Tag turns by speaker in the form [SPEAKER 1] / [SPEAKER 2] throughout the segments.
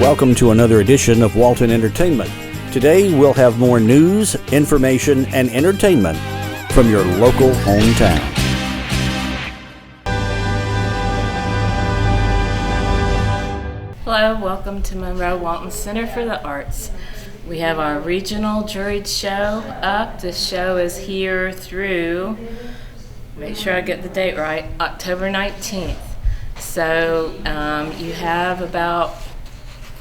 [SPEAKER 1] Welcome to another edition of Walton Entertainment. Today we'll have more news, information, and entertainment from your local hometown.
[SPEAKER 2] Hello, welcome to Monroe Walton Center for the Arts. We have our regional juried show up. This show is here through, make sure I get the date right, October 19th. So you have about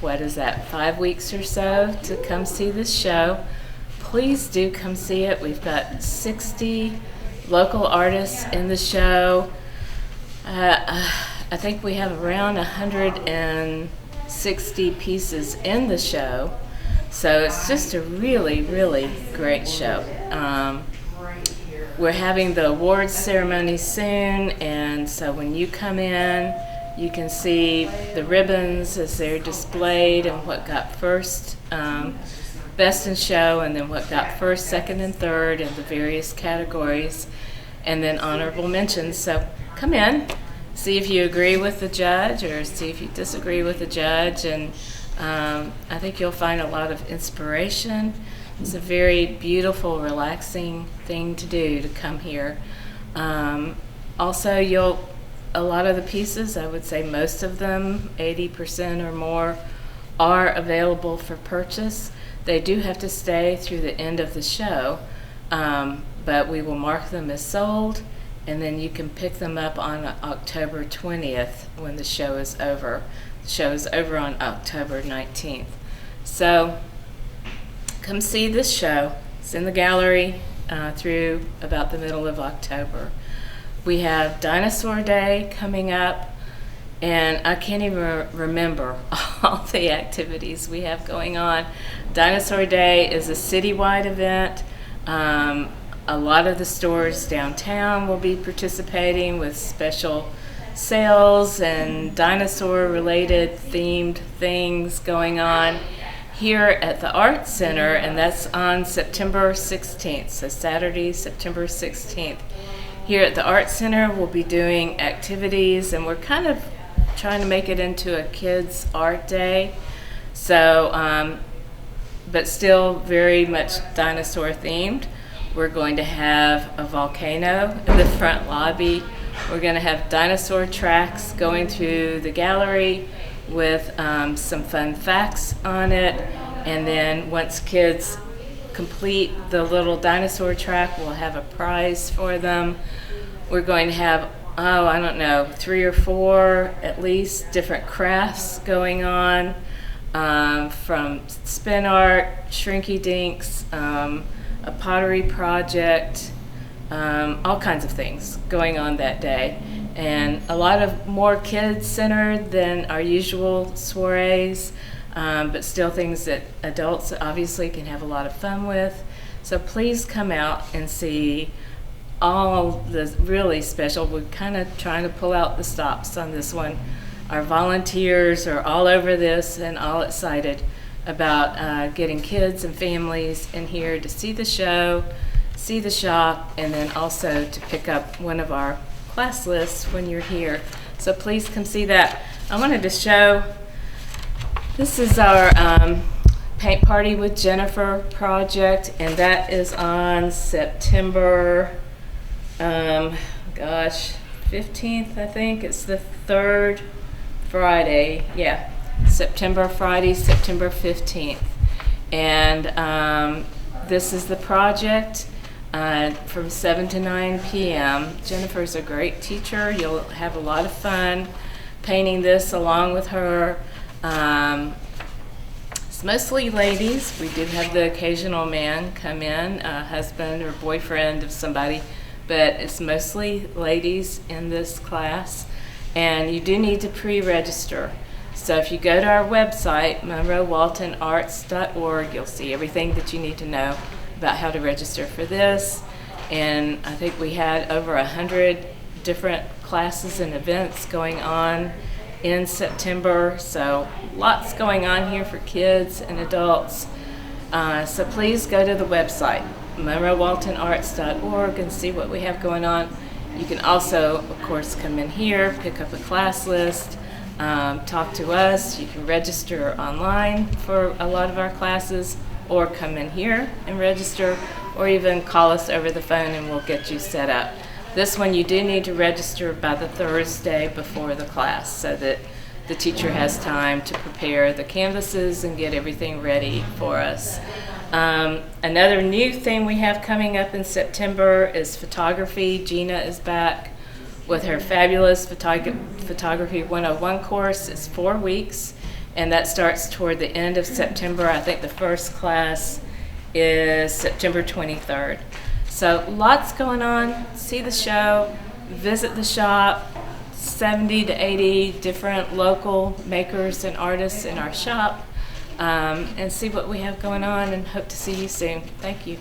[SPEAKER 2] 5 weeks or so to come see this show. Please do come see it. We've got 60 local artists in the show. I think we have around 160 pieces in the show. So it's just a really, really great show. We're having the awards ceremony soon, and so when you come in, you can see the ribbons as they're displayed and what got first, best in show, and then what got first, second, and third in the various categories, and then honorable mentions. So come in, see if you agree with the judge or see if you disagree with the judge, and I think you'll find a lot of inspiration. It's a very beautiful, relaxing thing to do, to come here. Also, a lot of the pieces, I would say most of them, 80% or more, are available for purchase. They do have to stay through the end of the show, but we will mark them as sold, and then you can pick them up on October 20th when the show is over. The show is over on October 19th. So come see this show. It's in the gallery through about the middle of October. We have Dinosaur Day coming up, and I can't even remember all the activities we have going on. Dinosaur Day is a citywide event. A lot of the stores downtown will be participating with special sales and dinosaur-related themed things going on here at the Arts Center, and that's on September 16th, so Saturday, September 16th. Here at the Arts Center, we'll be doing activities, and we're kind of trying to make it into a kids' art day, so but still very much dinosaur themed. We're going to have a volcano in the front lobby. We're going to have dinosaur tracks going through the gallery with some fun facts on it, and then once kids complete the little dinosaur track, we'll have a prize for them. We're going to have, 3 or 4 at least different crafts going on, from spin art, shrinky dinks, a pottery project, all kinds of things going on that day. And a lot of more kids-centered than our usual soirees, but still things that adults obviously can have a lot of fun with. So please come out and see all the really special. We're kind of trying to pull out the stops on this one. Our volunteers are all over this and all excited about getting kids and families in here to see the show, see the shop, and then also to pick up one of our class lists when you're here. So please come see that. I wanted to show, this is our Paint Party with Jennifer project, and that is on September 15th, I think. It's the third Friday. Yeah, Friday, September 15th. And this is the project from 7 to 9 p.m. Jennifer's a great teacher. You'll have a lot of fun painting this along with her. It's mostly ladies. We do have the occasional man come in, a husband or boyfriend of somebody, but it's mostly ladies in this class. And you do need to pre-register. So if you go to our website, monroewaltonarts.org, you'll see everything that you need to know about how to register for this. And I think we had over 100 different classes and events going on in September. So lots going on here for kids and adults. So please go to the website, monroewaltonarts.org, and see what we have going on. You can also, of course, come in here, pick up a class list. talk to us. You can register online for a lot of our classes, or come in here and register, or even call us over the phone and we'll get you set up. This one you do need to register by the Thursday before the class so that the teacher has time to prepare the canvases and get everything ready for us. Another new thing we have coming up in September is photography. Gina is back with her fabulous Photography 101 course. It's 4 weeks, and that starts toward the end of September. I think the first class is September 23rd. So lots going on. See the show, visit the shop. 70 to 80 different local makers and artists in our shop, and see what we have going on, and hope to see you soon. Thank you.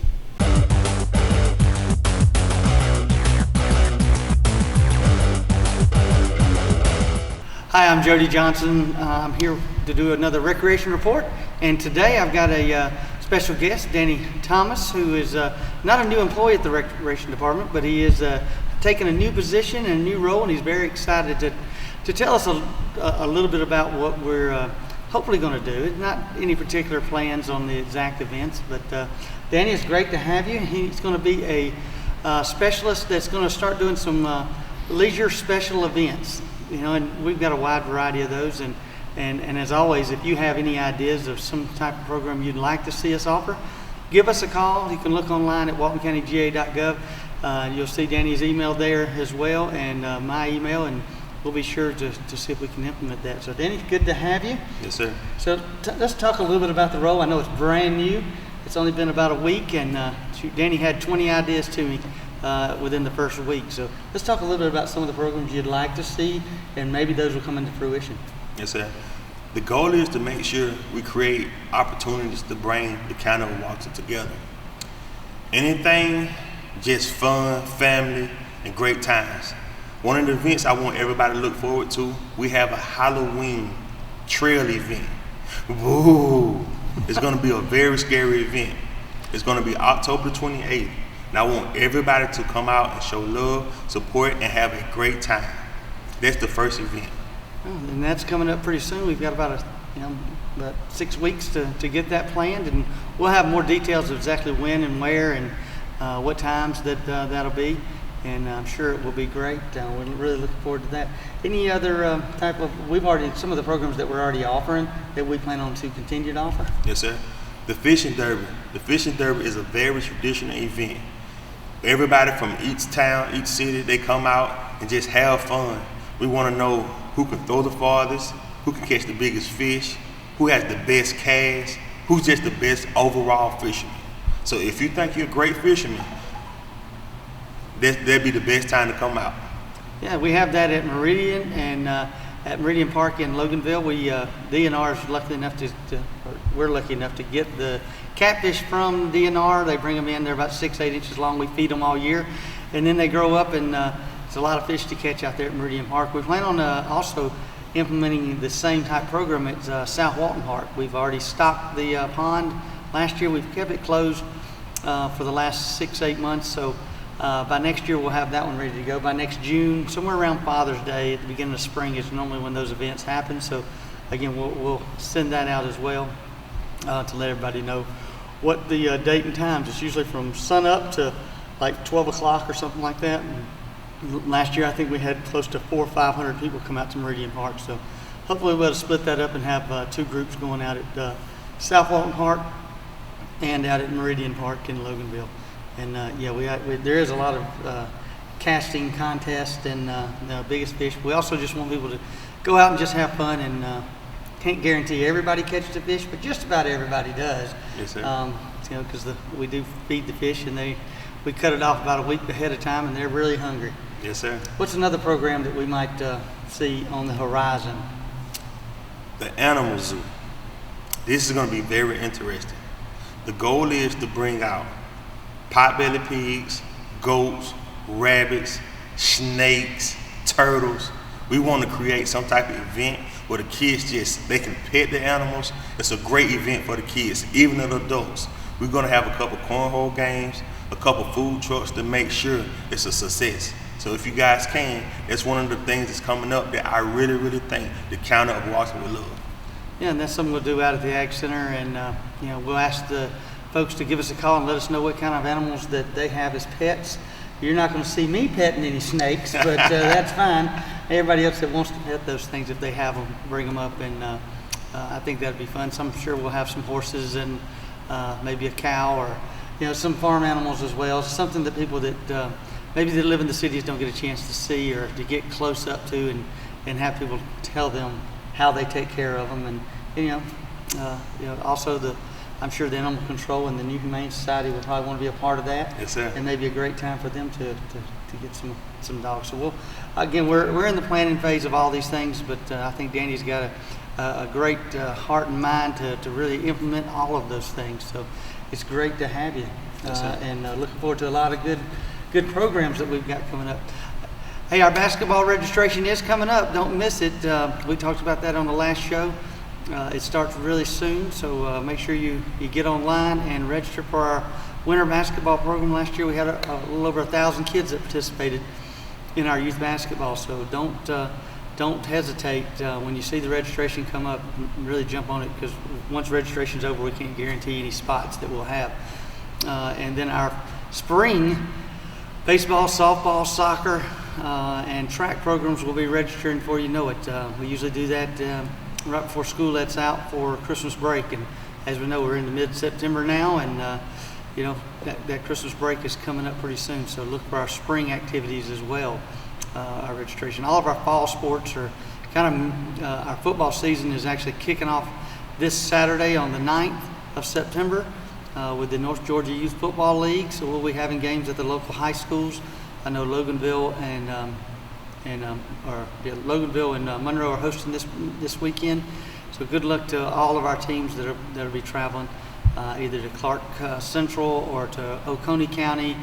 [SPEAKER 3] Hi, I'm Jody Johnson. I'm here to do another recreation report, and today I've got a special guest, Danny Thomas, who is not a new employee at the recreation department, but he is taking a new position and a new role, and he's very excited to tell us a little bit about what we're hopefully going to do. Not any particular plans on the exact events, but Danny, it's great to have you. He's going to be a specialist that's going to start doing some leisure special events. You know, and we've got a wide variety of those, and as always, if you have any ideas of some type of program you'd like to see us offer, give us a call. You can look online at waltoncountyga.gov. You'll see Danny's email there as well, and my email, and we'll be sure to see if we can implement that. So Danny, good to have you.
[SPEAKER 4] Yes, sir.
[SPEAKER 3] So let's talk a little bit about the role. I know it's brand new. It's only been about a week, and Danny had 20 ideas to me within the first week. So let's talk a little bit about some of the programs you'd like to see, and maybe those will come into fruition.
[SPEAKER 4] Yes, sir. The goal is to make sure we create opportunities to bring the county of Walton together. Anything, just fun, family, and great times. One of the events I want everybody to look forward to, we have a Halloween trail event. Woo! It's going to be a very scary event. It's going to be October 28th. And I want everybody to come out and show love, support, and have a great time. That's the first event.
[SPEAKER 3] And that's coming up pretty soon. We've got about about 6 weeks to get that planned, and we'll have more details of exactly when and where and what times that'll be. And I'm sure it will be great. We're really looking forward to that. Any other type of, some of the programs that we're already offering that we plan on to continue to offer?
[SPEAKER 4] Yes, sir. The Fishing Derby. The Fishing Derby is a very traditional event. Everybody from each town, each city, they come out and just have fun. We want to know who can throw the farthest, who can catch the biggest fish, who has the best cast, who's just the best overall fisherman. So if you think you're a great fisherman, that'd be the best time to come out.
[SPEAKER 3] Yeah, we have that at Meridian and at Meridian Park in Loganville. We DNR is lucky enough we're lucky enough to get the catfish from DNR. They bring them in. They're about 6-8 inches long. We feed them all year, and then they grow up, and it's a lot of fish to catch out there at Meridian Park. We plan on also implementing the same type program at South Walton Park. We've already stocked the pond. Last year we've kept it closed for the last 6-8 months. So by next year we'll have that one ready to go. By next June, somewhere around Father's Day at the beginning of spring is normally when those events happen. So again, we'll send that out as well to let everybody know what the date and times. It's usually from sun up to like 12 o'clock or something like that. And last year I think we had close to 400 or 500 people come out to Meridian Park. So hopefully we'll split that up and have 2 groups going out at South Walton Park and out at Meridian Park in Loganville. And there is a lot of casting contests and the biggest fish. We also just want people to go out and just have fun, and can't guarantee everybody catches a fish, but just about everybody does.
[SPEAKER 4] Yes, sir.
[SPEAKER 3] Because we do feed the fish, and we cut it off about a week ahead of time, and they're really hungry.
[SPEAKER 4] Yes, sir.
[SPEAKER 3] What's another program that we might see on the horizon?
[SPEAKER 4] The Animal Zoo. This is going to be very interesting. The goal is to bring out potbelly pigs, goats, rabbits, snakes, turtles. We want to create some type of event where the kids they can pet the animals. It's a great event for the kids, even the adults. We're going to have a couple cornhole games, a couple food trucks to make sure it's a success. So if you guys can, that's one of the things that's coming up that I really, really think the county of Walton would love.
[SPEAKER 3] Yeah, and that's something we'll do out at the Ag Center, and we'll ask the folks to give us a call and let us know what kind of animals that they have as pets. You're not going to see me petting any snakes, but that's fine. Everybody else that wants to pet those things, if they have them, bring them up, and I think that'd be fun. So I'm sure we'll have some horses and maybe a cow, or some farm animals as well. Something that people that maybe that live in the cities don't get a chance to see or to get close up to, and have people tell them how they take care of them, and also I'm sure the Animal Control and the New Humane Society will probably want to be a part of that.
[SPEAKER 4] Yes, sir.
[SPEAKER 3] And maybe a great time for them to get some dogs. So we're in the planning phase of all these things, but I think Danny's got a great heart and mind to really implement all of those things. So it's great to have you, and looking forward to a lot of good programs that we've got coming up. Hey, our basketball registration is coming up. Don't miss it. We talked about that on the last show. It starts really soon, so make sure you get online and register for our winter basketball program. Last year we had a little over 1,000 kids that participated in our youth basketball, so don't hesitate when you see the registration come up. Really jump on it, because once registration's over, we can't guarantee any spots that we'll have. And then our spring baseball, softball, soccer, and track programs will be registering before you know it. We usually do that right before school lets out for Christmas break, and as we know, we're in the mid-September now, and that Christmas break is coming up pretty soon. So look for our spring activities as well. Our registration. All of our fall sports are our football season is actually kicking off this Saturday on the 9th of September with the North Georgia Youth Football League. So we'll be having games at the local high schools. I know Loganville and Monroe are hosting this weekend. So good luck to all of our teams that'll be traveling either to Clark Central or to Oconee County.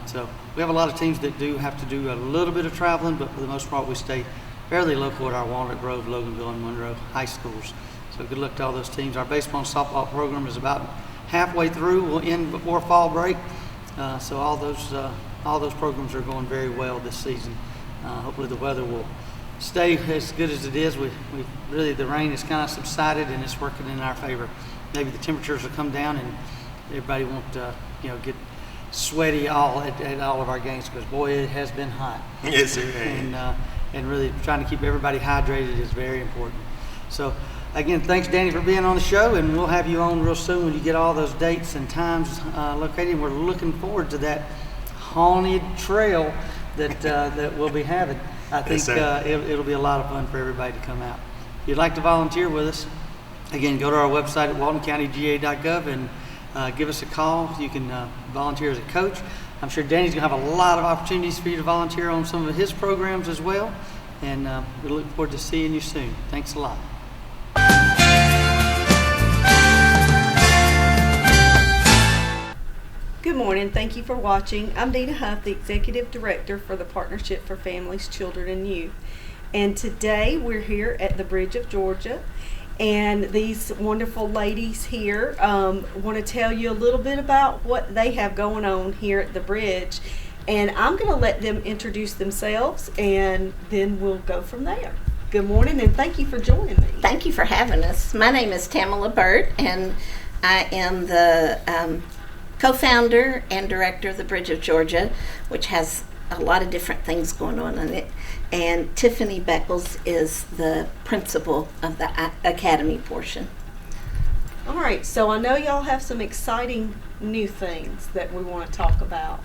[SPEAKER 3] So we have a lot of teams that do have to do a little bit of traveling, but for the most part we stay fairly local at our Walnut Grove, Loganville, and Monroe high schools. So good luck to all those teams. Our baseball and softball program is about halfway through. We'll end before fall break. So all those programs are going very well this season. Hopefully the weather will stay as good as it is. We really, the rain has kind of subsided and it's working in our favor. Maybe the temperatures will come down and everybody won't get sweaty at all of our games, because boy, it has been hot.
[SPEAKER 4] Yes, sir.
[SPEAKER 3] And really trying to keep everybody hydrated is very important. So again, thanks Danny for being on the show, and we'll have you on real soon when you get all those dates and times located. And we're looking forward to that haunted trail that we'll be having. I think it'll be a lot of fun for everybody to come out. If you'd like to volunteer with us, again, go to our website at waltoncountyga.gov and give us a call. You can volunteer as a coach. I'm sure Danny's going to have a lot of opportunities for you to volunteer on some of his programs as well. And we look forward to seeing you soon. Thanks a lot.
[SPEAKER 5] Good morning. Thank you for watching. I'm Dina Huff, the Executive Director for the Partnership for Families, Children, and Youth. And today we're here at the Bridge of Georgia. And these wonderful ladies here want to tell you a little bit about what they have going on here at the bridge. And I'm going to let them introduce themselves, and then we'll go from there. Good morning, and thank you for joining me.
[SPEAKER 6] Thank you for having us. My name is Tamala Burt, and I am the co-founder and director of the Bridge of Georgia, which has a lot of different things going on in it. And Tiffany Beckles is the principal of the academy portion.
[SPEAKER 5] All right, so I know y'all have some exciting new things that we want to talk about.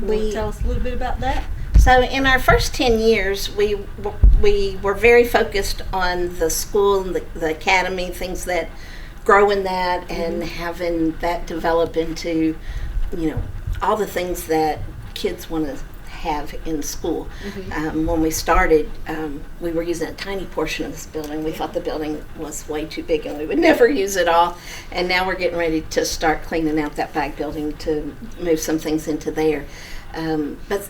[SPEAKER 5] Will you tell us a little bit about that?
[SPEAKER 6] So in our first 10 years, we were very focused on the school and the academy, things that grow in that, and having that develop into, all the things that kids want to have in school. When we started, we were using a tiny portion of this building. We thought the building was way too big and we would never use it all. And now we're getting ready to start cleaning out that back building to move some things into there. But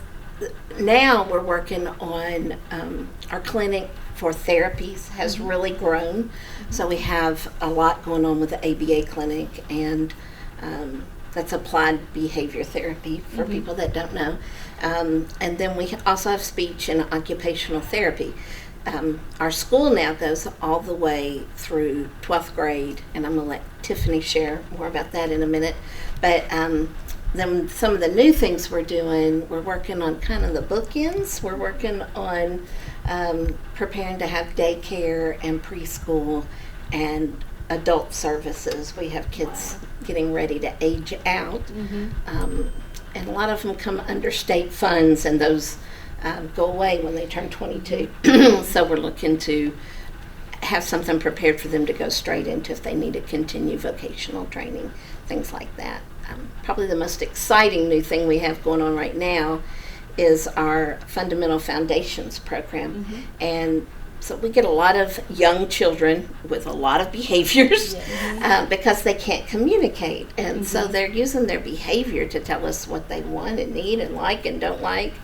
[SPEAKER 6] now we're working on our clinic for therapies has really grown. So we have a lot going on with the ABA clinic, and That's applied behavior therapy for people that don't know. And then we also have speech and occupational therapy. Our school now goes all the way through 12th grade, and I'm going to let Tiffany share more about that in a minute. But then some of the new things we're doing, we're working on kind of the bookends. We're working on preparing to have daycare and preschool and adult services. We have kids getting ready to age out, and a lot of them come under state funds, and those go away when they turn 22. So we're looking to have something prepared for them to go straight into if they need to continue vocational training, things like that. Probably the most exciting new thing we have going on right now is our Fundamental Foundations program. And so we get a lot of young children with a lot of behaviors because they can't communicate. And so they're using their behavior to tell us what they want and need and like and don't like.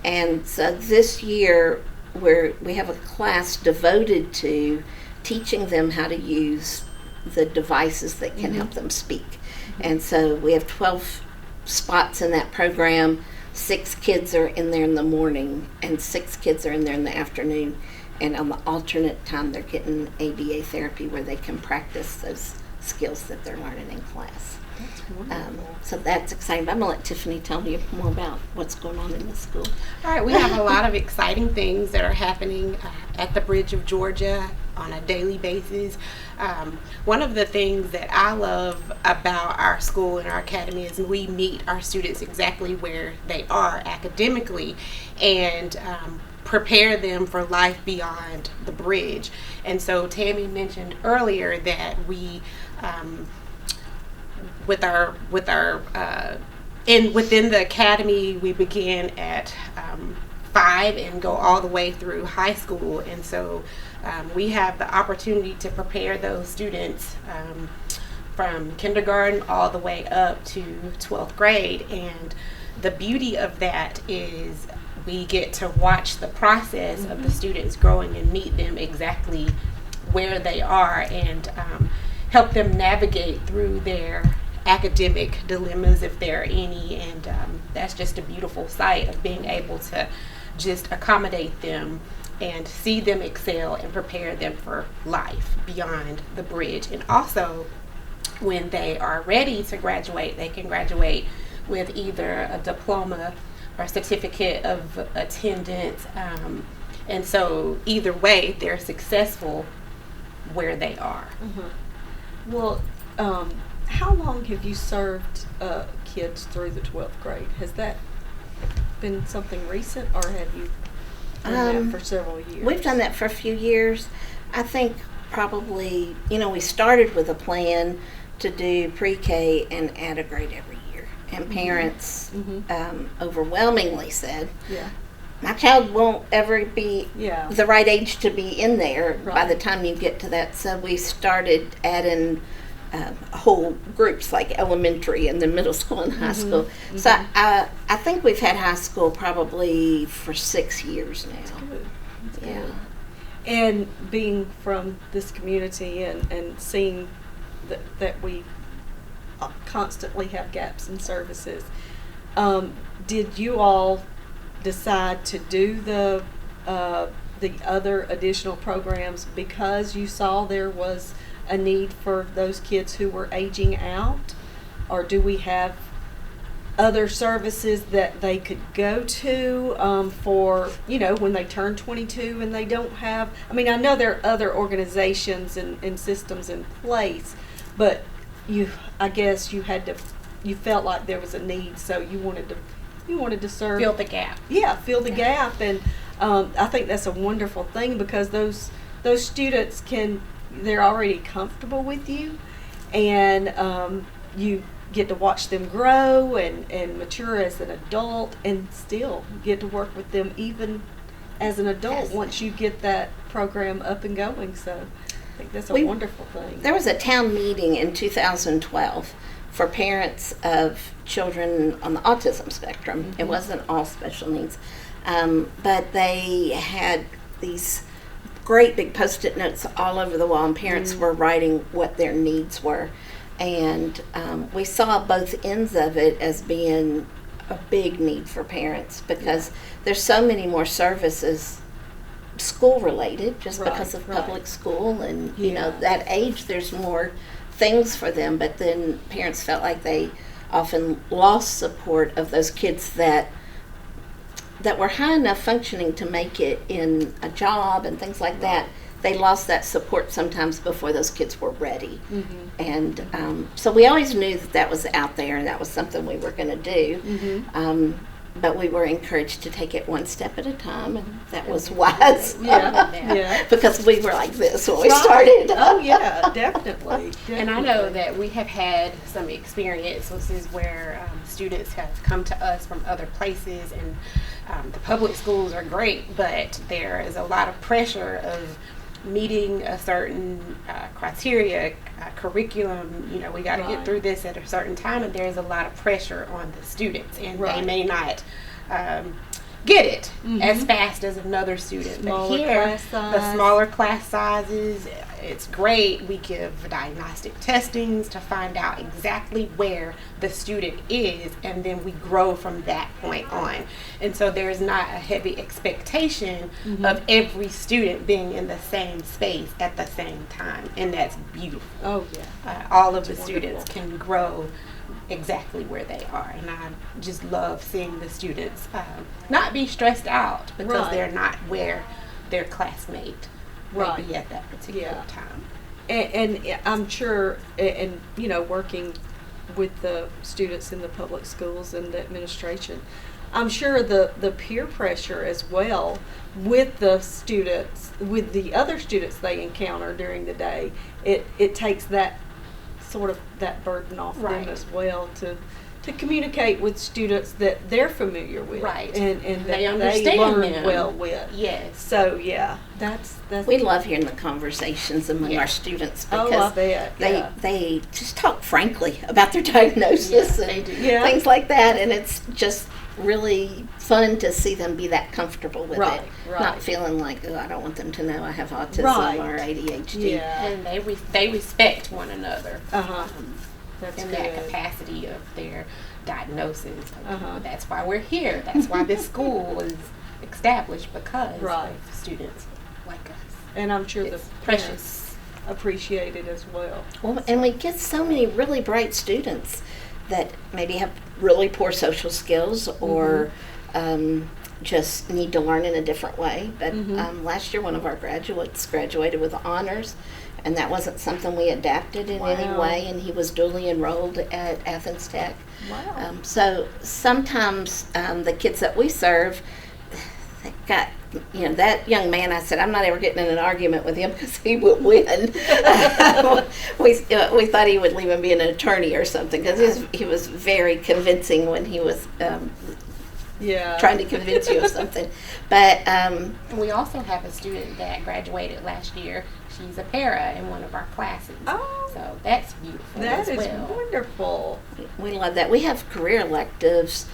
[SPEAKER 6] And so this year we have a class devoted to teaching them how to use the devices that can help them speak. And so we have 12 spots in that program. 6 kids are in there in the morning and 6 kids are in there in the afternoon. And on the alternate time, they're getting ABA therapy where they can practice those skills that they're learning in class.
[SPEAKER 5] That's wonderful.
[SPEAKER 6] So that's exciting. I'm going to let Tiffany tell you more about what's going on in the school.
[SPEAKER 7] All right, we have a lot of exciting things that are happening at the Bridge of Georgia on a daily basis. One of the things that I love about our school and our academy is we meet our students exactly where they are academically and prepare them for life beyond the bridge. And so Tammy mentioned earlier that we within the academy, we begin at 5 and go all the way through high school. And so we have the opportunity to prepare those students from kindergarten all the way up to 12th grade. And the beauty of that is we get to watch the process of the students growing and meet them exactly where they are and help them navigate through their academic dilemmas if there are any. And that's just a beautiful sight of being able to just accommodate them and see them excel and prepare them for life beyond the bridge. And also, when they are ready to graduate, they can graduate with either a diploma or certificate of attendance. And so either way, they're successful where they are.
[SPEAKER 5] Well, how long have you served kids through the 12th grade? Has that been something recent, or have you done that for several years?
[SPEAKER 6] We've done that for a few years. I think probably, we started with a plan to do pre-K and add a grade every year. And parents overwhelmingly said, my child won't ever be the right age to be in there by the time you get to that. So we started adding whole groups like elementary and then middle school and high school. So I think we've had high school probably for 6 years now.
[SPEAKER 5] That's good. And being from this community and seeing that we constantly have gaps in services, did you all decide to do the other additional programs because you saw there was a need for those kids who were aging out, or do we have other services that they could go to for when they turn 22 and they don't have? I mean, I know there are other organizations and systems in place, but I guess you felt like there was a need, so you wanted to serve,
[SPEAKER 7] Fill the gap.
[SPEAKER 5] Fill the gap. And I think that's a wonderful thing because those students they're already comfortable with you, and you get to watch them grow and mature as an adult, and still get to work with them even as an adult once you get that program up and going. So I think that's a wonderful thing.
[SPEAKER 6] There was a town meeting in 2012 for parents of children on the autism spectrum. It wasn't all special needs, but they had these great big Post-it notes all over the wall, and parents were writing what their needs were. And we saw both ends of it as being a big need for parents, because there's so many more services school related, just because of public school, and you know, that age there's more things for them, but then parents felt like they often lost support of those kids that were high enough functioning to make it in a job and things like that. They lost that support sometimes before those kids were ready. And so we always knew that was out there and that was something we were going to do. But we were encouraged to take it one step at a time, and that was wise. Because we were like this when we started.
[SPEAKER 5] Oh yeah, definitely.
[SPEAKER 7] And I know that we have had some experiences where students have come to us from other places, and the public schools are great, but there is a lot of pressure of meeting a certain criteria, curriculum. You know, we got to get through this at a certain time, and there's a lot of pressure on the students, and they may not get it as fast as another student. But here, the smaller class sizes, it's great. We give diagnostic testings to find out exactly where the student is, and then we grow from that point on. And so there's not a heavy expectation of every student being in the same space at the same time, and that's beautiful.
[SPEAKER 5] Oh yeah.
[SPEAKER 7] All of the students can grow exactly where they are, and I just love seeing the students not be stressed out because they're not where their classmate may be at that particular time.
[SPEAKER 5] And I'm sure, and you know, working with the students in the public schools and the administration, I'm sure the peer pressure as well with the students, with the other students they encounter during the day, it takes that sort of that burden off them as well to communicate with students that they're familiar with, and that they understand learn well with.
[SPEAKER 7] Yes.
[SPEAKER 5] So yeah, that's
[SPEAKER 6] we love hearing the conversations among our students, because they just talk frankly about their diagnosis and things like that, and it's just really fun to see them be that comfortable with it, not feeling like, oh, I don't want them to know I have autism or ADHD.
[SPEAKER 7] And they respect one another.
[SPEAKER 5] That's
[SPEAKER 7] in
[SPEAKER 5] good.
[SPEAKER 7] that capacity of their diagnosis. That's why we're here. That's why this school was established, because of students like us.
[SPEAKER 5] And I'm sure
[SPEAKER 7] it's
[SPEAKER 5] the
[SPEAKER 7] precious
[SPEAKER 5] appreciate it as well.
[SPEAKER 6] Well, and we get so many really bright students that maybe have really poor social skills or just need to learn in a different way. But last year, one of our graduates graduated with honors, and that wasn't something we adapted in any way, and he was duly enrolled at Athens Tech. So sometimes the kids that we serve, they got, you know, that young man, I said, I'm not ever getting in an argument with him because he will win. We thought he would leave him being an attorney or something, because he was very convincing when he was trying to convince you of something. But
[SPEAKER 7] we also have a student that graduated last year. She's a para in one of our classes. So that's beautiful.
[SPEAKER 5] That is
[SPEAKER 7] well.
[SPEAKER 5] wonderful.
[SPEAKER 6] We love that. We have career electives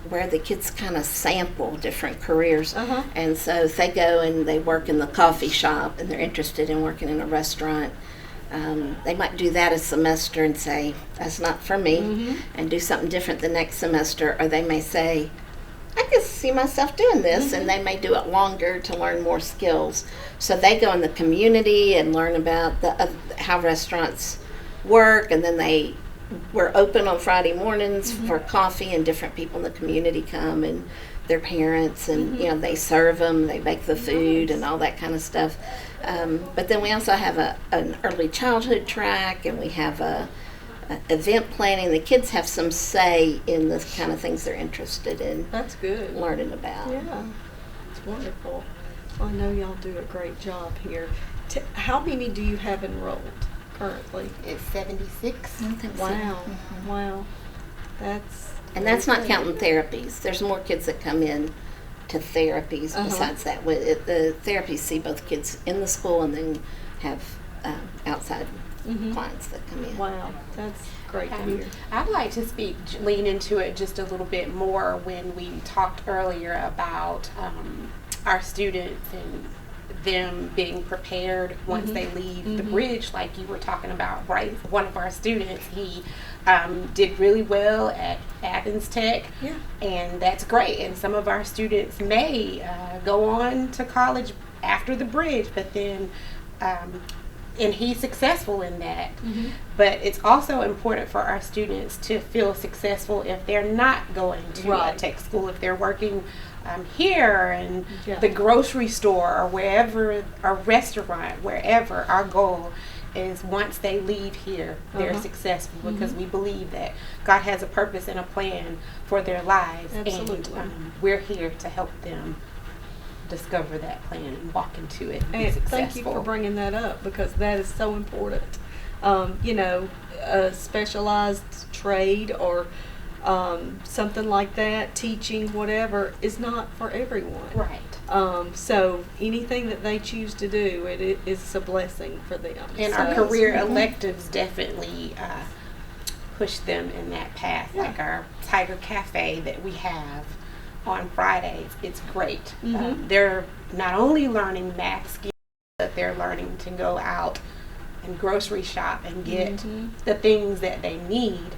[SPEAKER 6] where the kids kind of sample different careers. And so if they go and they work in the coffee shop and they're interested in working in a restaurant, they might do that a semester and say, that's not for me, and do something different the next semester. Or they may say, I can see myself doing this, and they may do it longer to learn more skills. So they go in the community and learn about how restaurants work, and then we're open on Friday mornings for coffee, and different people in the community come, and their parents, and you know, they serve them, they make the food and all that kind of stuff. But then we also have an early childhood track, and we have event planning. The kids have some say in the kind of things they're interested in.
[SPEAKER 5] That's good.
[SPEAKER 6] Learning about.
[SPEAKER 5] Yeah, it's wonderful. Well, I know y'all do a great job here. How many do you have enrolled currently?
[SPEAKER 7] It's 76.
[SPEAKER 6] I think so.
[SPEAKER 5] Wow, wow.
[SPEAKER 6] And that's not counting therapies. There's more kids that come in to therapies besides that. The therapies see both kids in the school and then have outside clients that come in.
[SPEAKER 5] Wow, that's great to hear.
[SPEAKER 7] I'd like to lean into it just a little bit more when we talked earlier about our students and them being prepared once they leave the bridge, like you were talking about, right? One of our students, he did really well at Athens Tech, and that's great. And some of our students may go on to college after the bridge, but then and he's successful in that. But it's also important for our students to feel successful if they're not going to a tech school, if they're working here and the grocery store or wherever, or restaurant, wherever. Our goal is once they leave here, they're successful, because we believe that God has a purpose and a plan for their lives.
[SPEAKER 5] Absolutely.
[SPEAKER 7] And we're here to help them discover that plan and walk into it and be
[SPEAKER 5] And
[SPEAKER 7] successful.
[SPEAKER 5] thank you for bringing that up, because that is so important. You know, a specialized trade or something like that, teaching, whatever, is not for everyone.
[SPEAKER 7] Right.
[SPEAKER 5] So anything that they choose to do, it is a blessing for them.
[SPEAKER 7] And our career electives definitely push them in that path, like our Tiger Cafe that we have on Fridays. It's great. They're not only learning math skills, but they're learning to go out and grocery shop and get the things that they need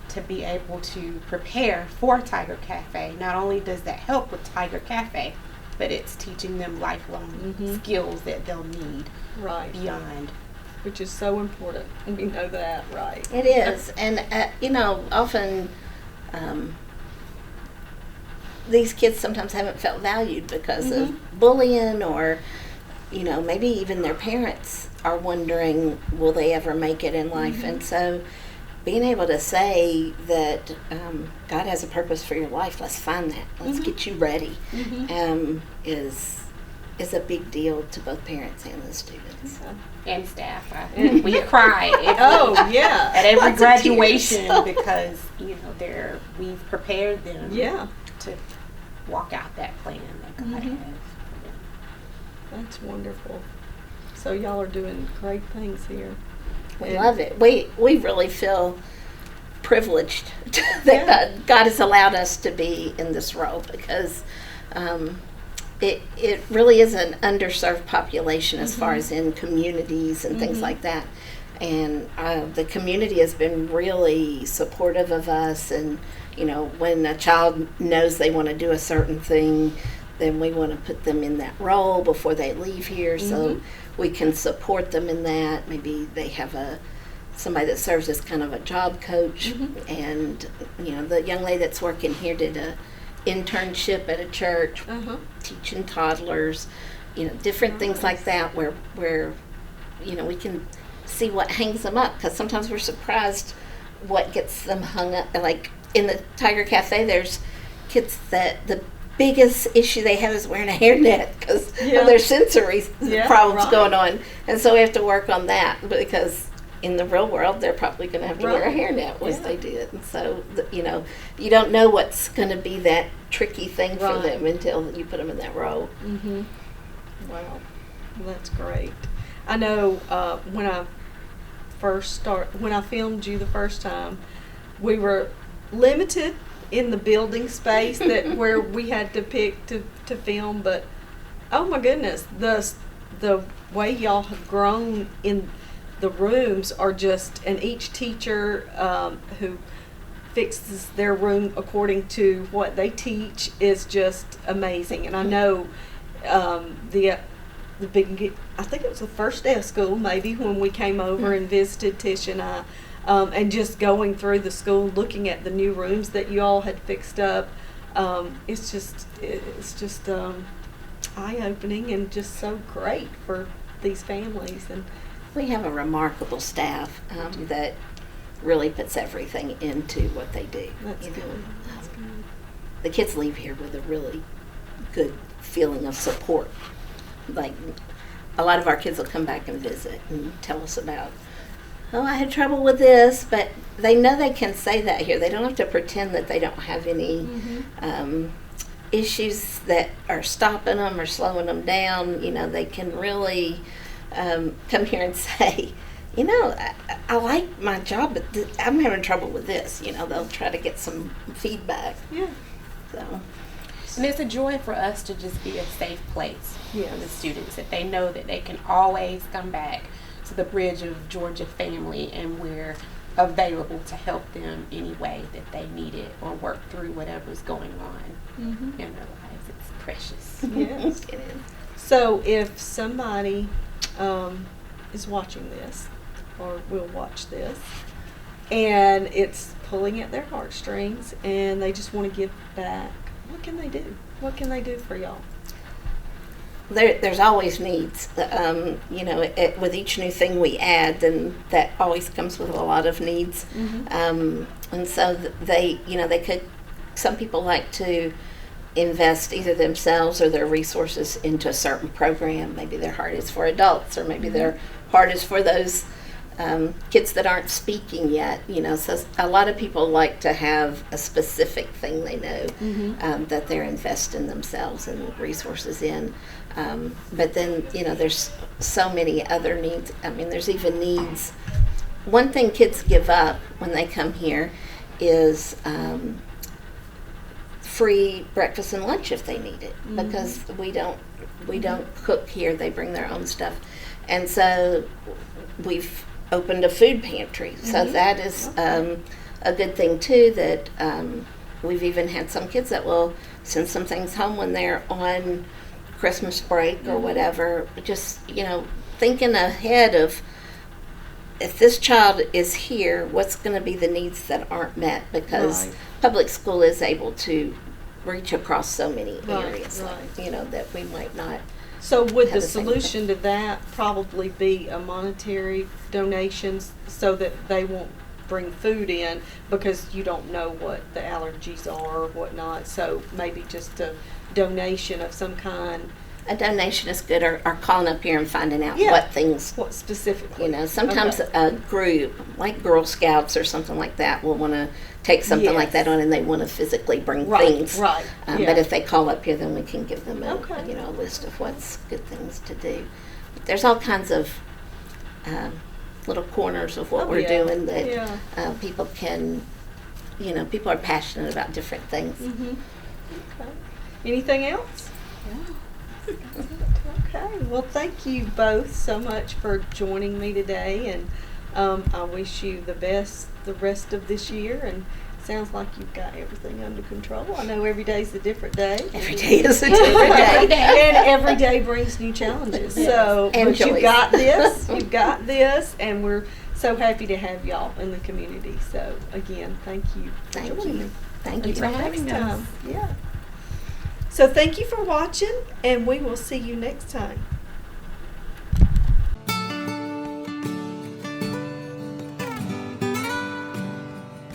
[SPEAKER 7] to be able to prepare for Tiger Cafe. Not only does that help with Tiger Cafe, but it's teaching them lifelong skills that they'll need beyond.
[SPEAKER 5] Which is so important. We know that, right?
[SPEAKER 6] It is. And, you know, often these kids sometimes haven't felt valued because of bullying, or, you know, maybe even their parents are wondering, will they ever make it in life? And so being able to say that God has a purpose for your life, let's find that, let's get you ready, is a big deal to both parents and the students.
[SPEAKER 7] And staff. We cry
[SPEAKER 5] at
[SPEAKER 7] at every graduation because, you know, we've prepared them to walk out that plan that God has.
[SPEAKER 5] That's wonderful. So y'all are doing great things here.
[SPEAKER 6] We love it. We really feel privileged that God has allowed us to be in this role, because it really is an underserved population as far as in communities and things like that. And the community has been really supportive of us. And, you know, when a child knows they want to do a certain thing, then we want to put them in that role before they leave here, so we can support them in that. Maybe they have somebody that serves as kind of a job coach. And, you know, the young lady that's working here did a internship at a church, teaching toddlers, you know, different things like that, where you know, we can see what hangs them up, because sometimes we're surprised what gets them hung up. Like in the Tiger Cafe, there's kids that the biggest issue they have is wearing a hairnet because of their sensory problems going on, and so we have to work on that, because in the real world they're probably going to have to wear a hairnet once they do it. And so you know, you don't know what's going to be that tricky thing for them until you put them in that role.
[SPEAKER 5] Wow, well, that's great. I know when I filmed you the first time, we were limited in the building space that where we had to pick to film, but oh my goodness, the way y'all have grown in the rooms are just, and each teacher who fixes their room according to what they teach is just amazing. And I know the big, I think it was the first day of school maybe when we came over and visited Tish and I, and just going through the school, looking at the new rooms that you all had fixed up. It's just eye-opening and just so great for these families. And
[SPEAKER 6] we have a remarkable staff that really puts everything into what they do.
[SPEAKER 5] That's good. That's good.
[SPEAKER 6] The kids leave here with a really good feeling of support. Like, a lot of our kids will come back and visit and tell us about, oh, I had trouble with this, but they know they can say that here. They don't have to pretend that they don't have any issues that are stopping them or slowing them down. You know, they can really come here and say, you know, I like my job, but I'm having trouble with this. You know, they'll try to get some feedback.
[SPEAKER 5] Yeah.
[SPEAKER 7] And it's a joy for us to just be a safe place for the
[SPEAKER 5] Yes.
[SPEAKER 7] students, that they know that they can always come back to the Bridge of Georgia family, and we're available to help them any way that they need it or work through whatever's going on in their lives. It's precious.
[SPEAKER 5] Yes.
[SPEAKER 6] It is.
[SPEAKER 5] So if somebody is watching this or will watch this and it's pulling at their heartstrings and they just want to give back, what can they do? What can they do for y'all?
[SPEAKER 6] There's always needs. With each new thing we add, then that always comes with a lot of needs. And so they could. Some people like to invest either themselves or their resources into a certain program. Maybe their heart is for adults, or maybe their heart is for those kids that aren't speaking yet. So a lot of people like to have a specific thing they know that they're investing themselves and resources in. But then, there's so many other needs. I mean, there's even needs. One thing kids give up when they come here is free breakfast and lunch if they need it, because we don't cook here. They bring their own stuff, and so we've opened a food pantry. So that is a good thing too. That we've even had some kids that will send some things home when they're on Christmas break or whatever. Just thinking ahead of, if this child is here, what's going to be the needs that aren't met, because public school is able to reach across so many areas, that we might not.
[SPEAKER 5] So would
[SPEAKER 6] have
[SPEAKER 5] the
[SPEAKER 6] same
[SPEAKER 5] solution to that probably be a monetary donations so that they won't bring food in because you don't know what the allergies are or whatnot? So maybe just a donation of some kind.
[SPEAKER 6] A donation is good, or calling up here and finding out
[SPEAKER 5] Yeah.
[SPEAKER 6] what things.
[SPEAKER 5] What specifically?
[SPEAKER 6] Sometimes a group like Girl Scouts or something like that will want to take something like that on, and they want to physically bring things.
[SPEAKER 5] Right.
[SPEAKER 6] But if they call up here, then we can give them a list of what's good things to do. But there's all kinds of little corners of what we're doing that people can, people are passionate about different things.
[SPEAKER 5] Okay. Anything else? Okay. Well, thank you both so much for joining me today, and I wish you the best the rest of this year. And sounds like you've got everything under control. I know every day's a different day.
[SPEAKER 6] Every day is a different day.
[SPEAKER 5] And every day brings new challenges. So, but you've got this. You've got this, and we're so happy to have y'all in the community. So, again, thank you.
[SPEAKER 6] Thank you. Thank you for
[SPEAKER 5] Until
[SPEAKER 6] having
[SPEAKER 5] next
[SPEAKER 6] us.
[SPEAKER 5] time. Yeah. So thank you for watching, and we will see you next time.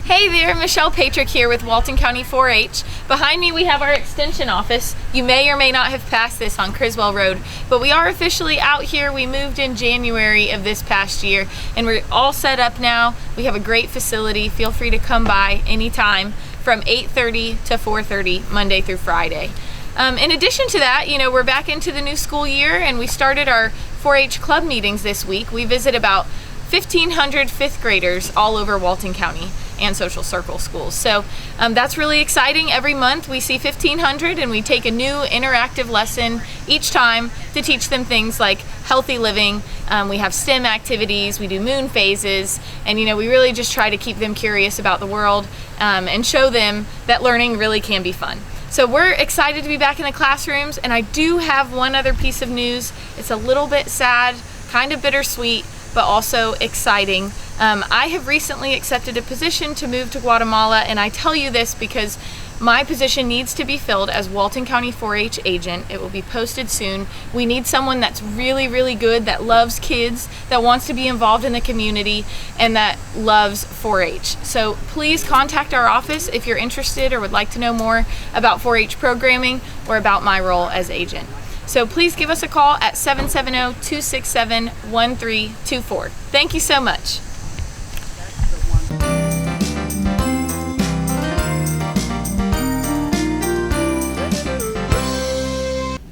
[SPEAKER 8] Hey there, Michelle Patrick here with Walton County 4-H. Behind me we have our extension office. You may or may not have passed this on Criswell Road, but we are officially out here. We moved in January of this past year, and we're all set up now. We have a great facility. Feel free to come by anytime from 8:30 to 4:30, Monday through Friday. In addition to that, we're back into the new school year, and we started our 4-H club meetings this week. We visit about 1,500 fifth graders all over Walton County and social circle schools. So that's really exciting. Every month we see 1,500, and we take a new interactive lesson each time to teach them things like healthy living. We have STEM activities, we do moon phases, and we really just try to keep them curious about the world and show them that learning really can be fun. So we're excited to be back in the classrooms, and I do have one other piece of news. It's a little bit sad, kind of bittersweet, but also exciting. I have recently accepted a position to move to Guatemala, and I tell you this because my position needs to be filled as Walton County 4-H agent. It will be posted soon. We need someone that's really, really good, that loves kids, that wants to be involved in the community, and that loves 4-H. So please contact our office if you're interested or would like to know more about 4-H programming or about my role as agent. So please give us a call at 770-267-1324. Thank you so much.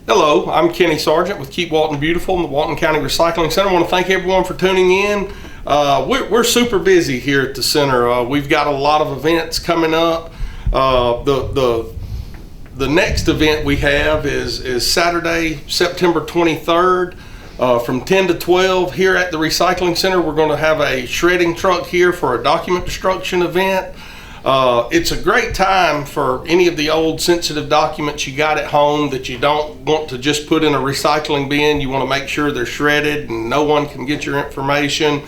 [SPEAKER 9] Hello, I'm Kenny Sargent with Keep Walton Beautiful and the Walton County Recycling Center. I want to thank everyone for tuning in. We're super busy here at the center. We've got a lot of events coming up. The The next event we have is Saturday, September 23rd, from 10 to 12 here at the Recycling Center. We're going to have a shredding truck here for a document destruction event. It's a great time for any of the old sensitive documents you got at home that you don't want to just put in a recycling bin. You want to make sure they're shredded and no one can get your information.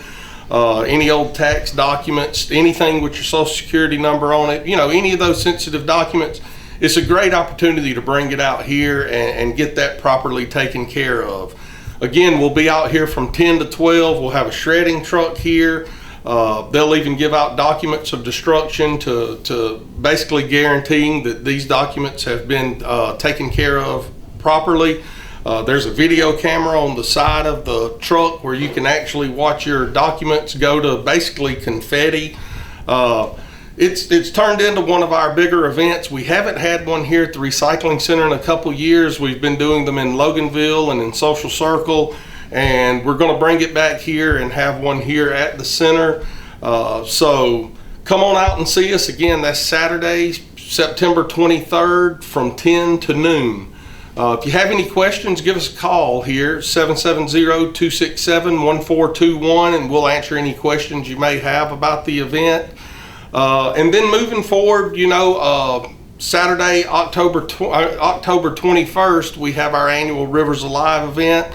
[SPEAKER 9] Any old tax documents, anything with your social security number on it, any of those sensitive documents. It's a great opportunity to bring it out here and get that properly taken care of. Again, we'll be out here from 10 to 12. We'll have a shredding truck here. They'll even give out documents of destruction to basically guaranteeing that these documents have been taken care of properly. There's a video camera on the side of the truck where you can actually watch your documents go to basically confetti. It's turned into one of our bigger events. We haven't had one here at the Recycling Center in a couple years. We've been doing them in Loganville and in Social Circle, and we're going to bring it back here and have one here at the center. So come on out and see us. Again, that's Saturday, September 23rd from 10 to noon. If you have any questions, give us a call here, 770-267-1421, and we'll answer any questions you may have about the event. And then moving forward, Saturday, October 21st, we have our annual Rivers Alive event.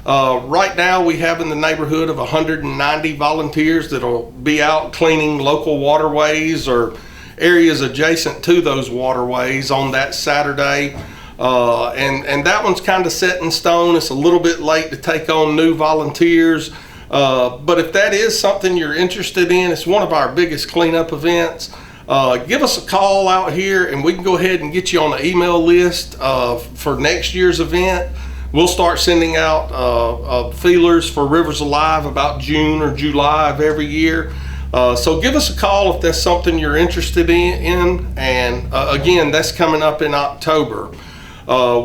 [SPEAKER 9] Right now we have in the neighborhood of 190 volunteers that'll be out cleaning local waterways or areas adjacent to those waterways on that Saturday. And that one's kind of set in stone. It's a little bit late to take on new volunteers. But if that is something you're interested in, it's one of our biggest cleanup events. Give us a call out here and we can go ahead and get you on the email list for next year's event. We'll start sending out feelers for Rivers Alive about June or July of every year. So give us a call if that's something you're interested in. And again, that's coming up in October.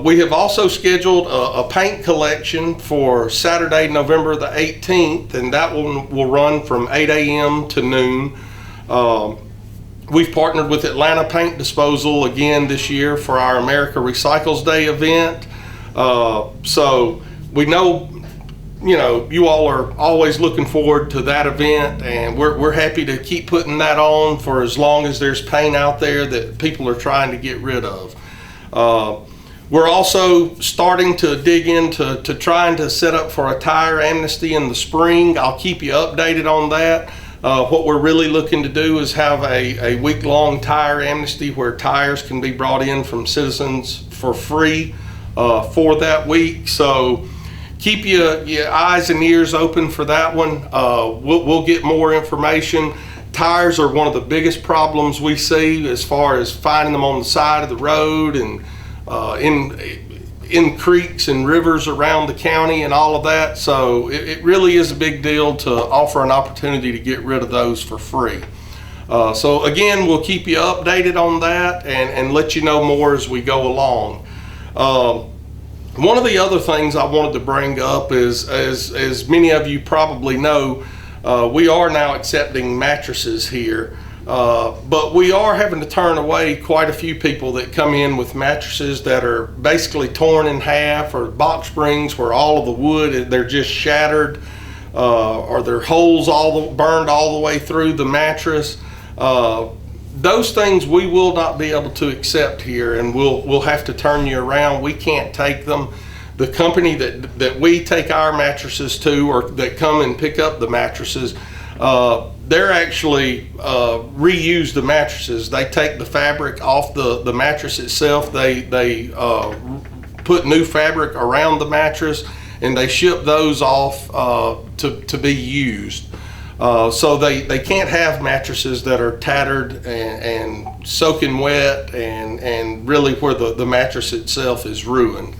[SPEAKER 9] We have also scheduled a paint collection for Saturday, November the 18th, and that one will run from 8 a.m. to noon. We've partnered with Atlanta Paint Disposal again this year for our America Recycles Day event. So we know, you all are always looking forward to that event, and we're happy to keep putting that on for as long as there's paint out there that people are trying to get rid of. We're also starting to dig into trying to set up for a tire amnesty in the spring. I'll keep you updated on that. What we're really looking to do is have a week-long tire amnesty where tires can be brought in from citizens for free for that week. So keep your eyes and ears open for that one. We'll get more information. Tires are one of the biggest problems we see as far as finding them on the side of the road and in creeks and rivers around the county and all of that. So it really is a big deal to offer an opportunity to get rid of those for free. So again, we'll keep you updated on that and let you know more as we go along. One of the other things I wanted to bring up is, as many of you probably know, we are now accepting mattresses here. But we are having to turn away quite a few people that come in with mattresses that are basically torn in half, or box springs where all of the wood, they're just shattered, or their holes burned all the way through the mattress. Those things we will not be able to accept here, and we'll have to turn you around. We can't take them. The company that we take our mattresses to, or that come and pick up the mattresses, they're actually reuse the mattresses. They take the fabric off the mattress itself. They put new fabric around the mattress, and they ship those off to be used. So they can't have mattresses that are tattered and soaking wet and really where the mattress itself is ruined.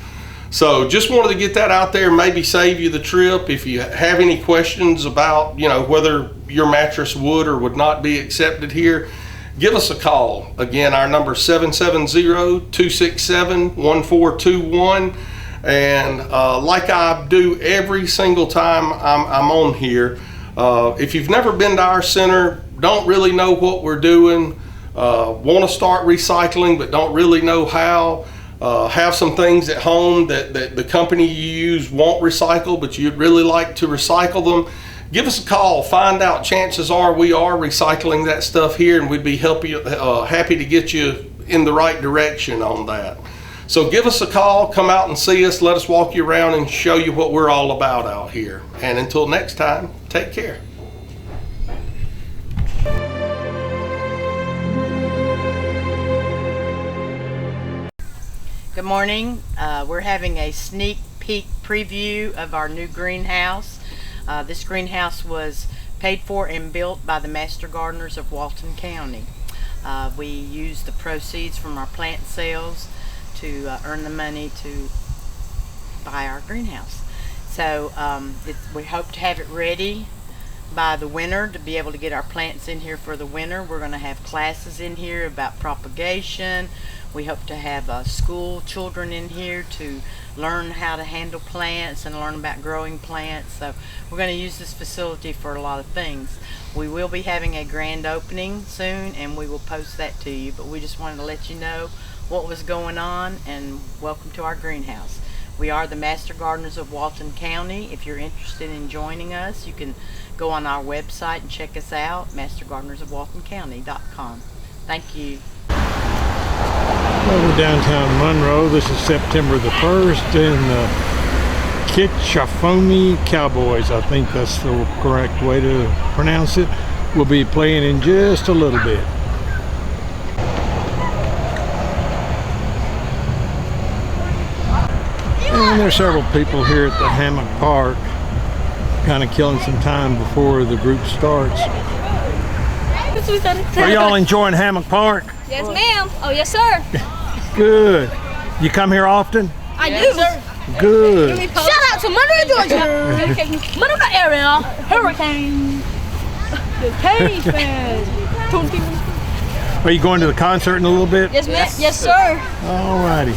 [SPEAKER 9] So just wanted to get that out there, maybe save you the trip. If you have any questions about, whether your mattress would or would not be accepted here, give us a call. Again, our number is 770-267-1421. And like I do every single time I'm on here, if you've never been to our center, don't really know what we're doing, want to start recycling but don't really know how, have some things at home that the company you use won't recycle, but you'd really like to recycle them, give us a call. Find out. Chances are we are recycling that stuff here, and we'd be happy to get you in the right direction on that. So give us a call, come out and see us, let us walk you around and show you what we're all about out here. And until next time, take care.
[SPEAKER 10] Good morning. We're having a sneak peek preview of our new greenhouse. This greenhouse was paid for and built by the Master Gardeners of Walton County. We used the proceeds from our plant sales to earn the money to buy our greenhouse. So we hope to have it ready by the winter to be able to get our plants in here for the winter. We're going to have classes in here about propagation. We hope to have school children in here to learn how to handle plants and learn about growing plants. So we're going to use this facility for a lot of things. We will be having a grand opening soon, and we will post that to you, but we just wanted to let you know what was going on, and welcome to our greenhouse. We are the Master Gardeners of Walton County. If you're interested in joining us, you can go on our website and check us out, mastergardenersofwaltoncounty.com. Thank you.
[SPEAKER 11] Well, we're downtown Monroe. This is September the 1st, and the Kitchafomi Cowboys, I think that's the correct way to pronounce it, will be playing in just a little bit. And there's several people here at the Hammock Park, kind of killing some time before the group starts. Are y'all enjoying Hammock Park?
[SPEAKER 12] Yes, ma'am. Oh, yes, sir.
[SPEAKER 11] Good. You come here often?
[SPEAKER 12] I do.
[SPEAKER 11] Good.
[SPEAKER 12] Shout out to Monroe, Georgia. Monroe area. Hurricane. The Cage fans.
[SPEAKER 11] Are you going to the concert in a little bit?
[SPEAKER 12] Yes, ma'am. Yes, sir.
[SPEAKER 11] All righty.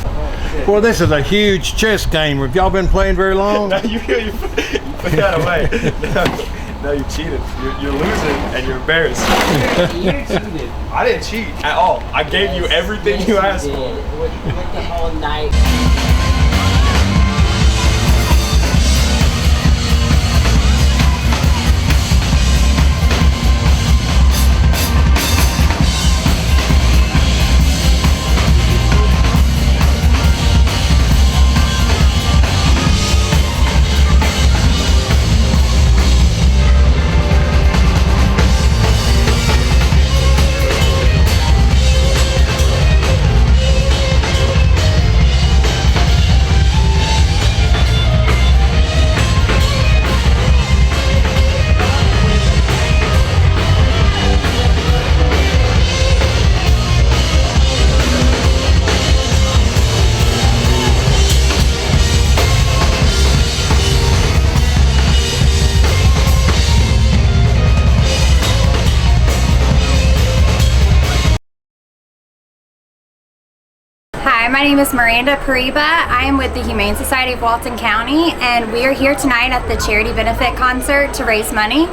[SPEAKER 11] Well, this is a huge chess game. Have y'all been playing very long?
[SPEAKER 13] No, you put that away. No, you cheated. You're losing and you're embarrassed.
[SPEAKER 14] You cheated.
[SPEAKER 13] I didn't cheat at all. I gave you everything you asked for.
[SPEAKER 14] You went the whole night.
[SPEAKER 15] Hi, my name is Miranda Pariba. I am with the Humane Society of Walton County, and we are here tonight at the charity benefit concert to raise money.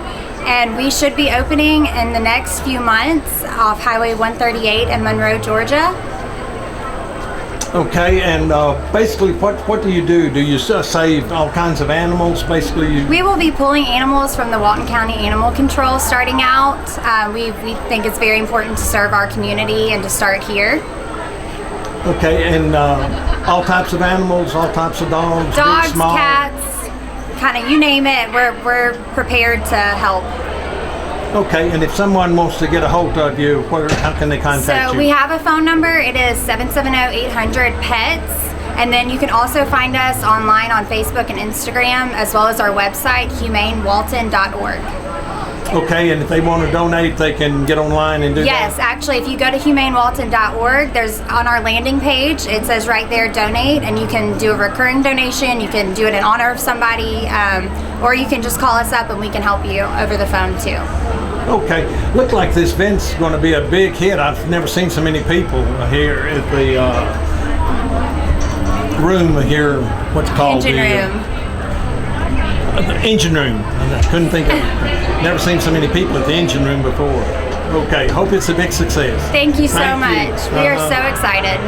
[SPEAKER 15] And we should be opening in the next few months off Highway 138 in Monroe, Georgia.
[SPEAKER 11] Okay, and basically what do you do? Do you save all kinds of animals? Basically,
[SPEAKER 15] We will be pulling animals from the Walton County Animal Control starting out. We think it's very important to serve our community and to start here.
[SPEAKER 11] Okay, and all types of animals, all types of dogs,
[SPEAKER 15] Dogs,
[SPEAKER 11] big, small.
[SPEAKER 15] cats, kind of you name it, we're prepared to help.
[SPEAKER 11] Okay, and if someone wants to get a hold of you, how can they contact you?
[SPEAKER 15] So we have a phone number. It is 770-800-PETS. And then you can also find us online on Facebook and Instagram, as well as our website, humanewalton.org.
[SPEAKER 11] Okay, and if they want to donate, they can get online and do
[SPEAKER 15] Yes,
[SPEAKER 11] that?
[SPEAKER 15] actually, if you go to humanewalton.org, there's on our landing page, it says right there, donate, and you can do a recurring donation, you can do it in honor of somebody, or you can just call us up and we can help you over the phone too.
[SPEAKER 11] Okay, look like this event's going to be a big hit. I've never seen so many people here at the room here, what's it called?
[SPEAKER 15] Engine room.
[SPEAKER 11] The engine room. I couldn't think of it. Never seen so many people at the engine room before. Okay, hope it's a big success.
[SPEAKER 15] Thank you so
[SPEAKER 11] Thank you.
[SPEAKER 15] much. We are so excited.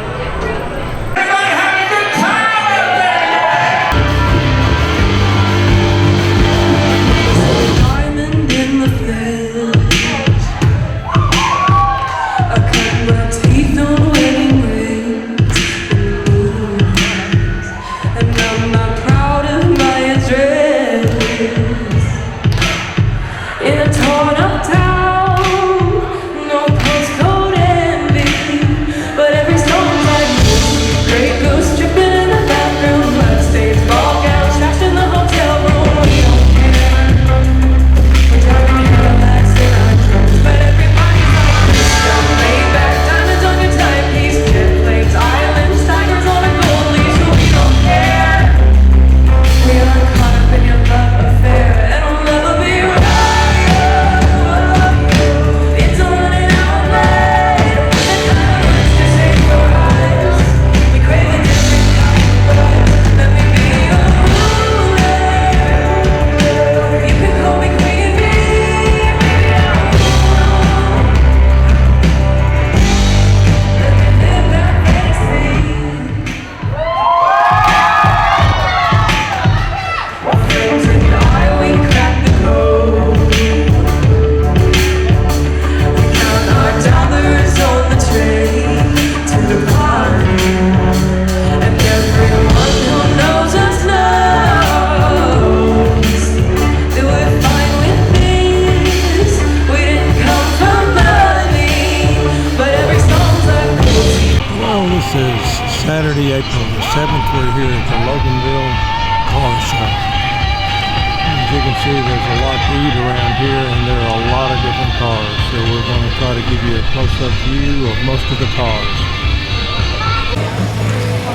[SPEAKER 11] Saturday, April the 7th, we're here at the Loganville Car Show. As you can see, there's a lot to eat around here, and there are a lot of different cars. So we're going to try to give you a close-up view of most of the cars.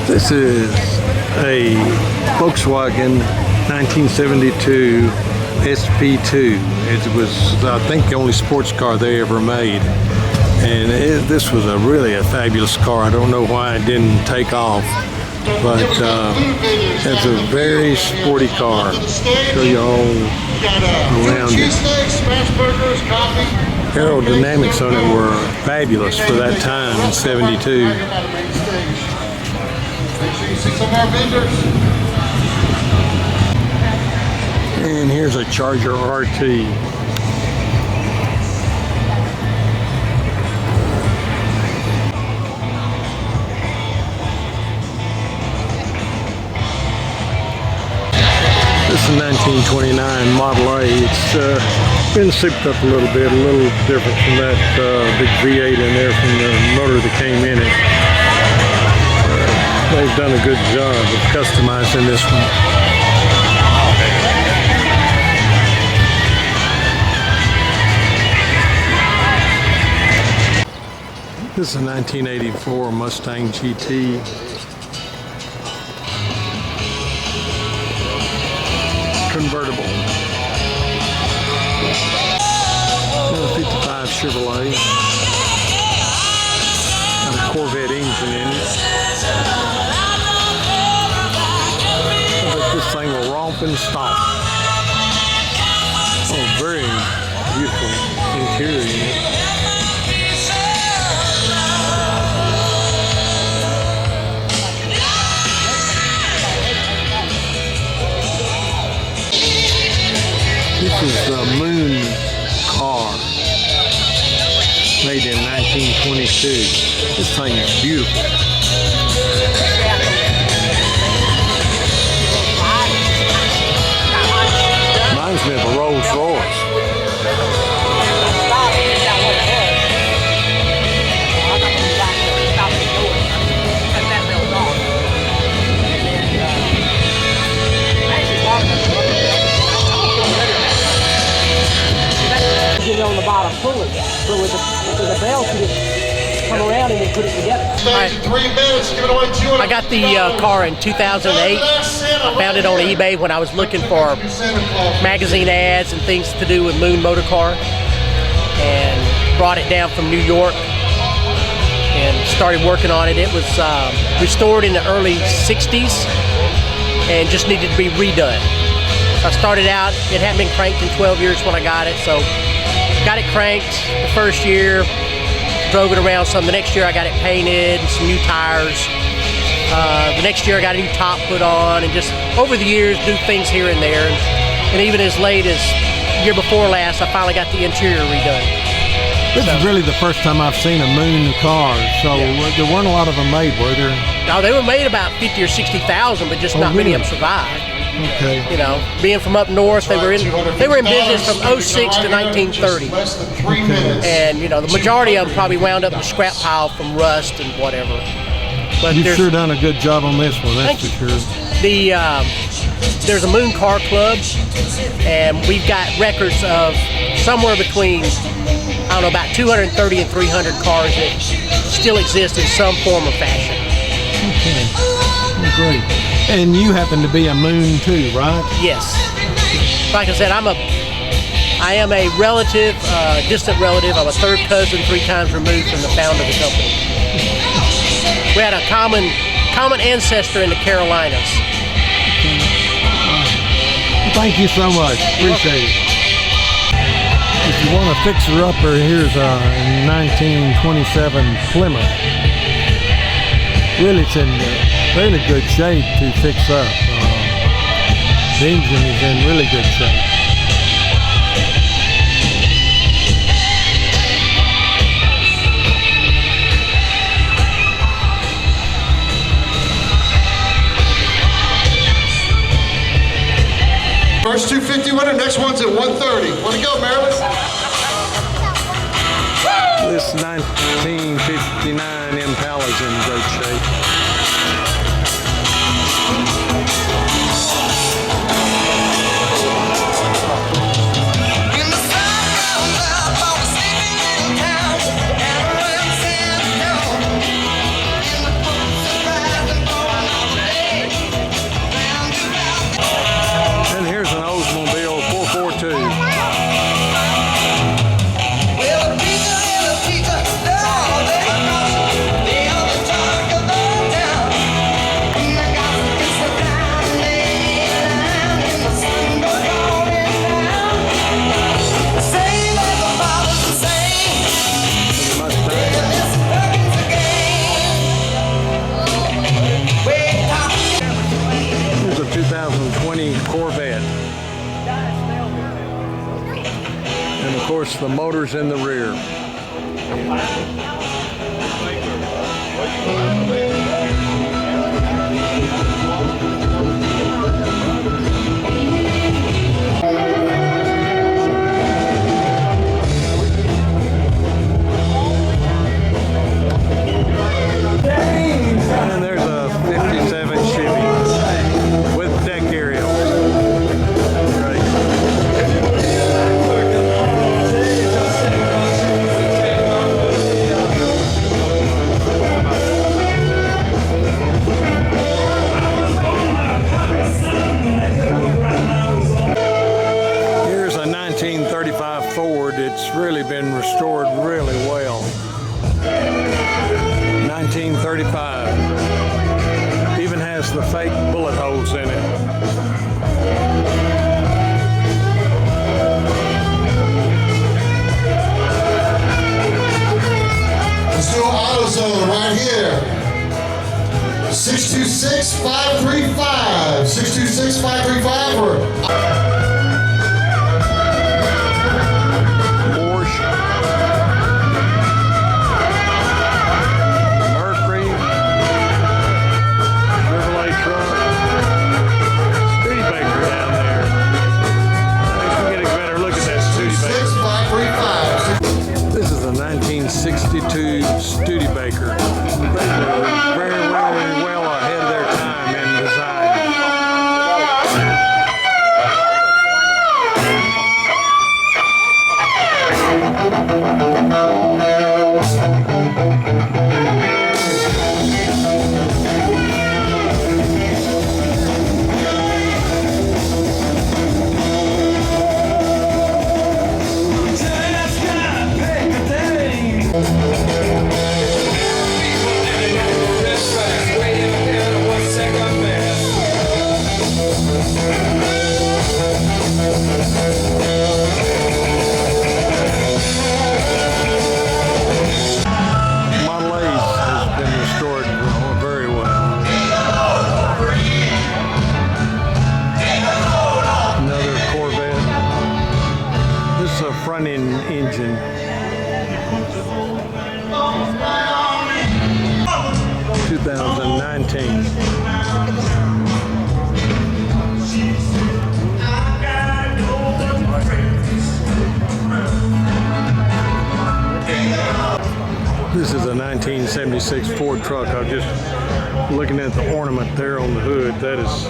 [SPEAKER 11] This is a Volkswagen 1972 SP2. It was, I think, the only sports car they ever made. And this was really a fabulous car. I don't know why it didn't take off, but it's a very sporty car. Show you all around it. Aerodynamics on it were fabulous for that time in '72. And here's a Charger RT. This is a 1929 Model A. It's been souped up a little bit, a little different from that big V8 in there from the motor that came in it. They've done a good job of customizing this one. This is a 1984 Mustang GT. 55 Chevrolet. Got a Corvette engine in it. I bet this thing will romp and stomp. Oh, very beautiful interior in it. This is the Moon car, made in 1922. This thing is beautiful. Reminds me of a Rolls Royce.
[SPEAKER 14] Get it on the bottom, pull it. But with the belt, you just come around and then put it together.
[SPEAKER 16] I got the car in 2008. I found it on eBay when I was looking for magazine ads and things to do with Moon Motor Car, and brought it down from New York and started working on it. It was restored in the early 60s and just needed to be redone. I started out, it hadn't been cranked in 12 years when I got it, so got it cranked the first year, drove it around some. The next year I got it painted, some new tires. The next year I got a new top put on, and just over the years do things here and there. And even as late as year before last, I finally got the interior redone.
[SPEAKER 11] This is really the first time I've seen a moon car, so there weren't a lot of them made, were there?
[SPEAKER 16] No, they were made about 50 or 60,000, but just not many of them survived.
[SPEAKER 11] Okay.
[SPEAKER 16] You know, being from up north, they were in business from 06 to 1930.
[SPEAKER 11] Okay.
[SPEAKER 16] And you know, the majority of them probably wound up in the scrap pile from rust and whatever. But
[SPEAKER 11] You've sure done a good job on this one, that's for sure.
[SPEAKER 16] There's a Moon Car Club, and we've got records of somewhere between, I don't know, about 230 and 300 cars that still exist in some form or fashion.
[SPEAKER 11] Okay. Oh, great. And you happen to be a Moon too, right?
[SPEAKER 16] Yes. Like I said, I am a relative, distant relative. I'm a third cousin, 3 times removed from the founder of the company. We had a common ancestor in the Carolinas.
[SPEAKER 11] Thank you so much. Appreciate it. If you want a fixer-upper, here's a 1927 Plymouth. Really, it's in fairly good shape to fix up. The engine is in really good shape.
[SPEAKER 17] First 250 winner, next one's at 130. Want to go, Marilyn?
[SPEAKER 11] This 1959 Impala's in great shape. And here's an Oldsmobile 442. Here's a 2020 Corvette. And of course the motor's in the rear. And there's a 57 Chevy with deck aerials. Here's a 1935 Ford. It's really been restored really well. 1935. Even has the fake bullet holes in it.
[SPEAKER 17] Let's do AutoZone right here. 626-535. 626-535 or
[SPEAKER 11] engine. 2019. This is a 1976 Ford truck. I'm just looking at the ornament there on the hood. That is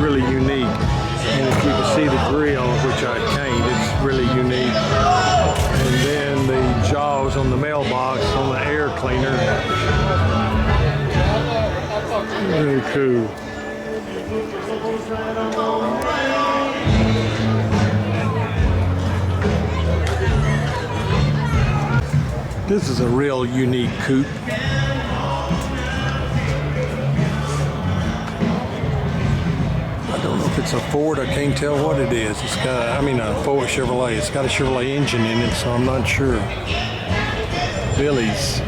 [SPEAKER 11] really unique. And if you can see the grill, which I can't, it's really unique. And then the jaws on the mailbox on the air cleaner. Really cool. This is a real unique coupe. I don't know if it's a Ford. I can't tell what it is. It's got, a Ford Chevrolet. It's got a Chevrolet engine in it, so I'm not sure. Billy's.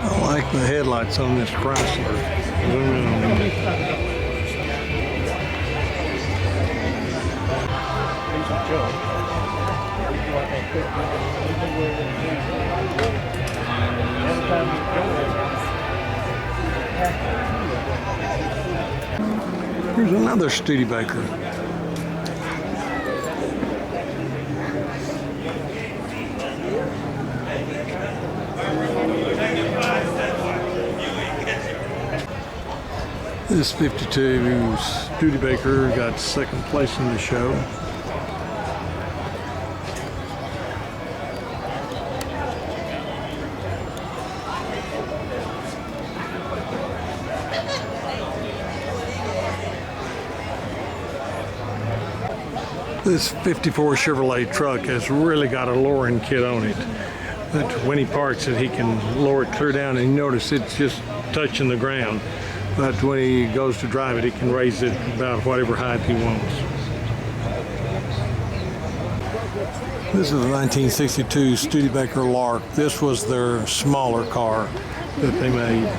[SPEAKER 11] I like the headlights on this Chrysler. Zoom in on it. Here's another Studebaker. This 52 Studebaker got second place in the show. This 54 Chevrolet truck has really got a lowering kit on it. That when he parks it, he can lower it clear down, and you notice it's just touching the ground. But when he goes to drive it, he can raise it about whatever height he wants. This is a 1962 Studebaker Lark. This was their smaller car that they made.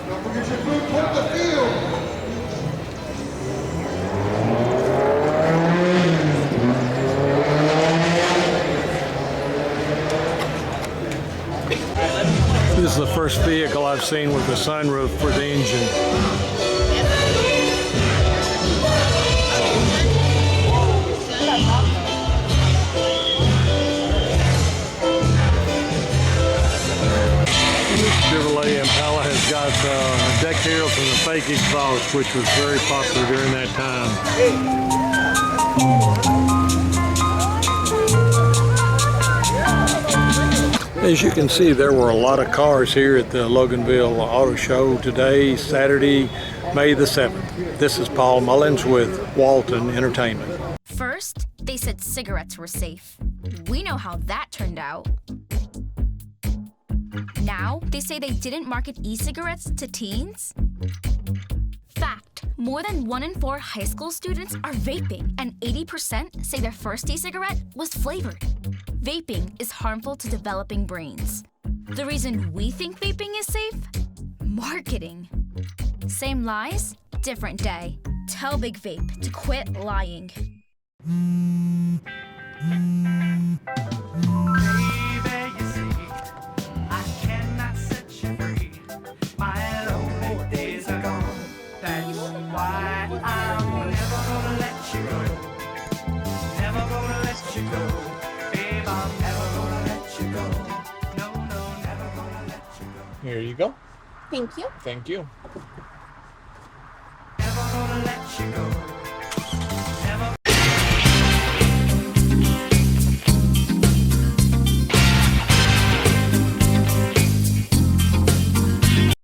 [SPEAKER 17] Don't forget your food, put the field.
[SPEAKER 11] This is the first vehicle I've seen with a sunroof for the engine. Chevrolet Impala has got deck tails and the fake exhaust, which was very popular during that time. As you can see, there were a lot of cars here at the Loganville Auto Show today, Saturday, May the 7th. This is Paul Mullins with Walton Entertainment.
[SPEAKER 18] First, they said cigarettes were safe. We know how that turned out. Now, they say they didn't market e-cigarettes to teens? Fact, more than 1 in 4 high school students are vaping, and 80% say their first e-cigarette was flavored. Vaping is harmful to developing brains. The reason we think vaping is safe? Marketing. Same lies, different day. Tell Big Vape to quit lying.
[SPEAKER 19] Here you go.
[SPEAKER 20] Thank you.
[SPEAKER 19] Thank you.
[SPEAKER 20] Never gonna let you go.